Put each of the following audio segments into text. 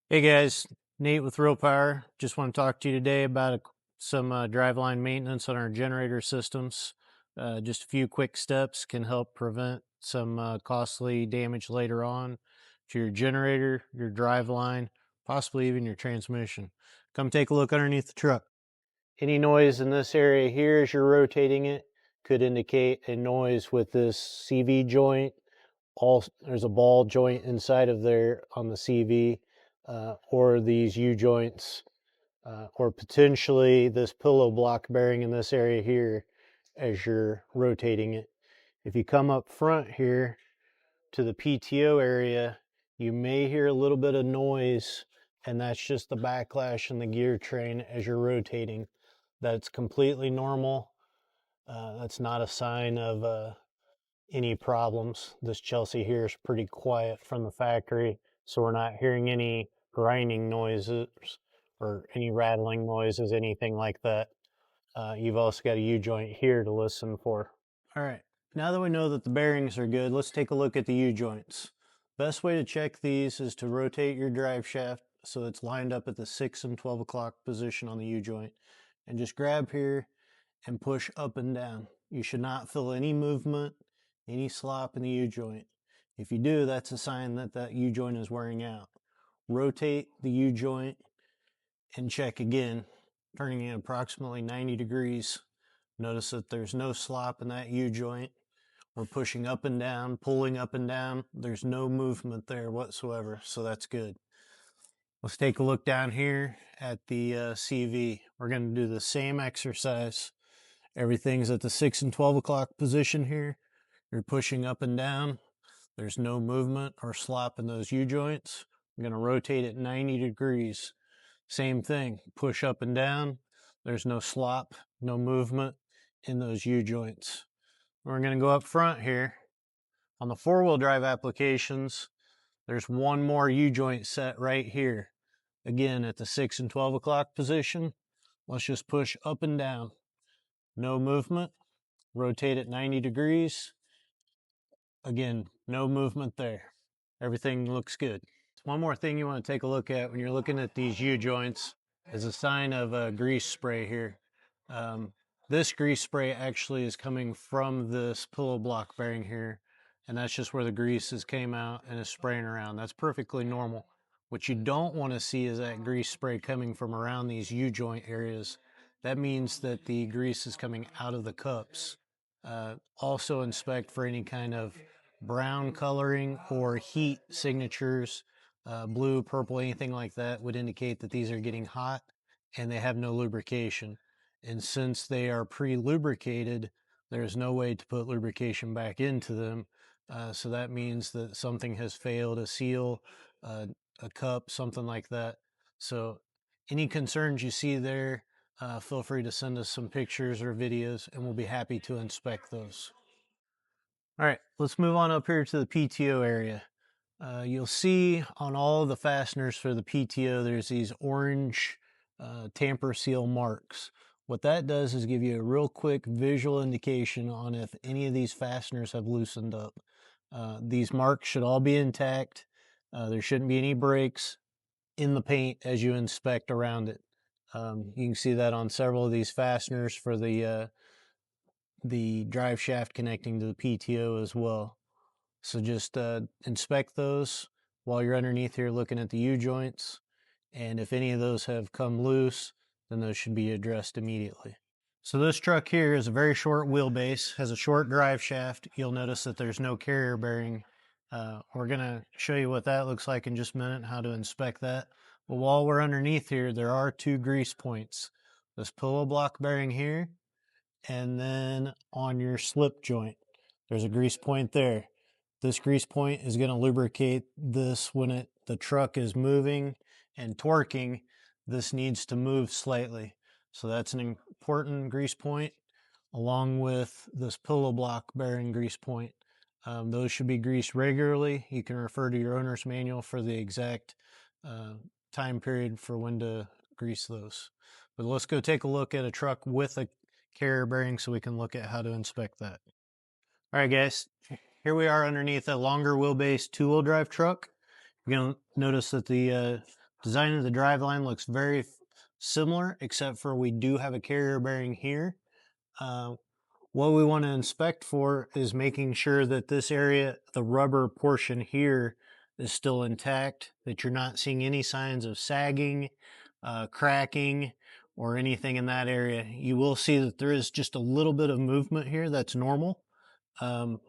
Hey guys, Nate with Real Power. Just want to talk to you today about some driveline maintenance on our generator systems. Just a few quick steps can help prevent some costly damage later on to your generator, your driveline, possibly even your transmission. Come take a look underneath the truck. Any noise in this area here as you're rotating it could indicate a noise with this CV joint. There's a ball joint inside of there on the CV, or these U joints, or potentially this pillow block bearing in this area here as you're rotating it. If you come up front here to the PTO area, you may hear a little bit of noise, and that's just the backlash in the gear train as you're rotating. That's completely normal. That's not a sign of any problems. This Chelsea here is pretty quiet from the factory, so we're not hearing any grinding noises or any rattling noises, anything like that. You've also got a U-joint here to listen for. All right, now that we know that the bearings are good, let's take a look at the U-joints. Best way to check these is to rotate your drive shaft so it's lined up at the 6 and 12 o'clock position on the U-joint. And just grab here and push up and down. You should not feel any movement, any slop in the U-joint. If you do, that's a sign that that U-joint is wearing out. Rotate the U-joint and check again, turning it approximately 90 degrees. Notice that there's no slop in that U-joint. We're pushing up and down, pulling up and down. There's no movement there whatsoever, so that's good. Let's take a look down here at the CV. We're going to do the same exercise. Everything's at the 6 and 12 o'clock position here. You're pushing up and down. There's no movement or slop in those U-joints. I'm going to rotate it 90 degrees. Same thing, push up and down. There's no slop, no movement in those U-joints. We're going to go up front here. On the four-wheel drive applications, there's one more U-joint set right here. Again, at the 6 and 12 o'clock position, let's just push up and down. No movement. Rotate it 90 degrees. Again, no movement there. Everything looks good. One more thing you want to take a look at when you're looking at these U-joints is a sign of grease spray here. Um, this grease spray actually is coming from this pillow block bearing here, and that's just where the grease came out and is spraying around. That's perfectly normal. What you don't want to see is that grease spray coming from around these U-joint areas. That means that the grease is coming out of the cups. Also inspect for any kind of brown coloring or heat signatures. Blue, purple, anything like that would indicate that these are getting hot and they have no lubrication. And since they are pre-lubricated, there's no way to put lubrication back into them. So that means that something has failed, a seal, a cup, something like that. So any concerns you see there, feel free to send us some pictures or videos and we'll be happy to inspect those. All right, let's move on up here to the PTO area. You'll see on all of the fasteners for the PTO, there's these orange tamper seal marks. What that does is give you a real quick visual indication on if any of these fasteners have loosened up. These marks should all be intact. There shouldn't be any breaks in the paint as you inspect around it. You can see that on several of these fasteners for the drive shaft connecting to the PTO as well. So just inspect those while you're underneath here looking at the U-joints. And if any of those have come loose, then those should be addressed immediately. So this truck here is a very short wheelbase, has a short drive shaft. You'll notice that there's no carrier bearing. We're going to show you what that looks like in just a minute, how to inspect that. But while we're underneath here, there are two grease points. This pillow block bearing here, and then on your slip joint, there's a grease point there. This grease point is going to lubricate this when the truck is moving and torquing. This needs to move slightly. So that's an important grease point along with this pillow block bearing grease point. Those should be greased regularly. You can refer to your owner's manual for the exact time period for when to grease those. But let's go take a look at a truck with a carrier bearing so we can look at how to inspect that. All right, guys, here we are underneath a longer wheelbase two-wheel drive truck. You're going to notice that the Design of the driveline looks very similar, except for we do have a carrier bearing here. What we want to inspect for is making sure that this area, the rubber portion here, is still intact, that you're not seeing any signs of sagging, cracking, or anything in that area. You will see that there is just a little bit of movement here. That's normal. Um,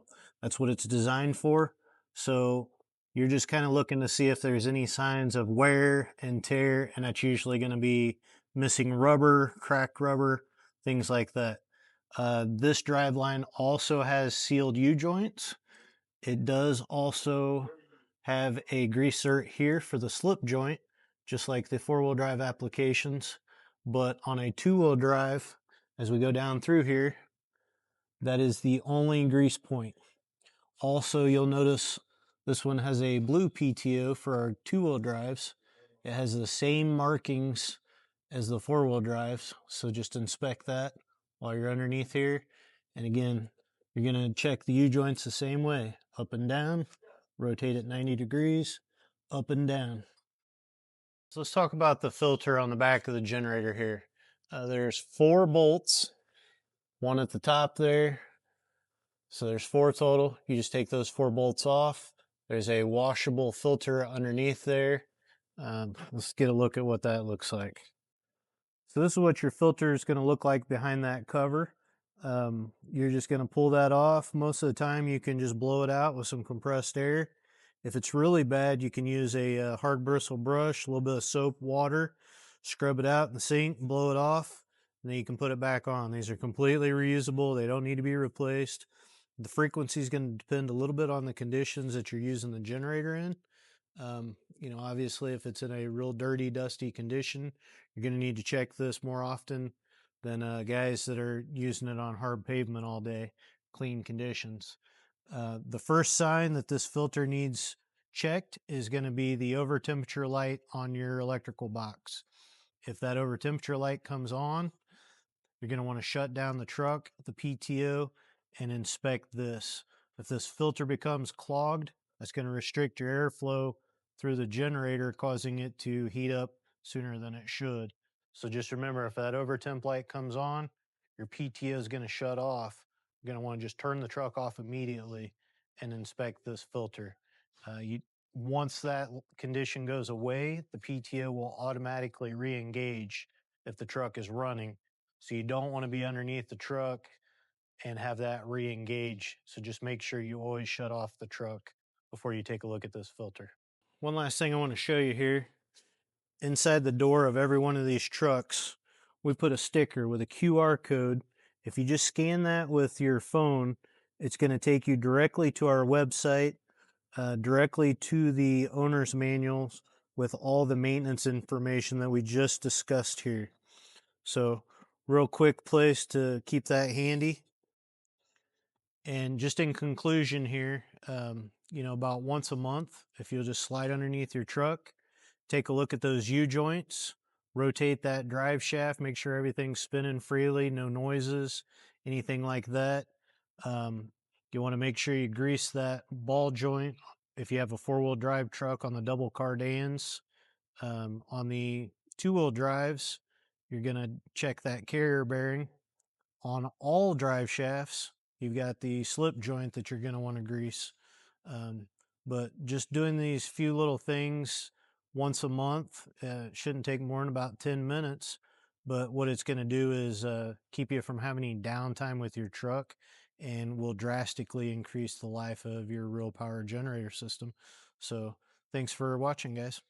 that's what it's designed for. So you're just kind of looking to see if there's any signs of wear and tear, and that's usually going to be missing rubber, cracked rubber, things like that. This driveline also has sealed U-joints. It does also have a grease zert here for the slip joint, just like the four-wheel drive applications. But on a two-wheel drive, as we go down through here, that is the only grease point. Also, you'll notice this one has a blue PTO for our two-wheel drives. It has the same markings as the four-wheel drives, so just inspect that while you're underneath here. And again, you're going to check the U-joints the same way, up and down, rotate it 90 degrees, up and down. So let's talk about the filter on the back of the generator here. There's 4 bolts, one at the top there. So there's 4 total. You just take those 4 bolts off. There's a washable filter underneath there. Let's get a look at what that looks like. So this is what your filter is going to look like behind that cover. You're just going to pull that off. Most of the time you can just blow it out with some compressed air. If it's really bad, you can use a hard bristle brush, a little bit of soap, water, scrub it out in the sink, blow it off, and then you can put it back on. These are completely reusable. They don't need to be replaced. The frequency is going to depend a little bit on the conditions that you're using the generator in. Obviously, if it's in a real dirty, dusty condition, you're going to need to check this more often than guys that are using it on hard pavement all day, clean conditions. The first sign that this filter needs checked is going to be the over temperature light on your electrical box. If that over temperature light comes on, you're going to want to shut down the truck, the PTO, and inspect this. If this filter becomes clogged, that's going to restrict your airflow through the generator, causing it to heat up sooner than it should. So just remember, if that over temp light comes on, your PTO is going to shut off. You're going to want to just turn the truck off immediately and inspect this filter. Once that condition goes away, the PTO will automatically re-engage if the truck is running. So you don't want to be underneath the truck and have that re-engage. So just make sure you always shut off the truck before you take a look at this filter. One last thing I want to show you here. Inside the door of every one of these trucks, we put a sticker with a QR code. If you just scan that with your phone, it's going to take you directly to our website, directly to the owner's manuals with all the maintenance information that we just discussed here. So real quick place to keep that handy. And just in conclusion here, about once a month, if you'll just slide underneath your truck, take a look at those U-joints, rotate that drive shaft, make sure everything's spinning freely, no noises, anything like that. You want to make sure you grease that ball joint if you have a four-wheel drive truck on the double cardans. On the two-wheel drives, you're going to check that carrier bearing. On all drive shafts, you've got the slip joint that you're going to want to grease. But just doing these few little things once a month shouldn't take more than about 10 minutes. But what it's going to do is keep you from having any downtime with your truck and will drastically increase the life of your real power generator system. So thanks for watching, guys.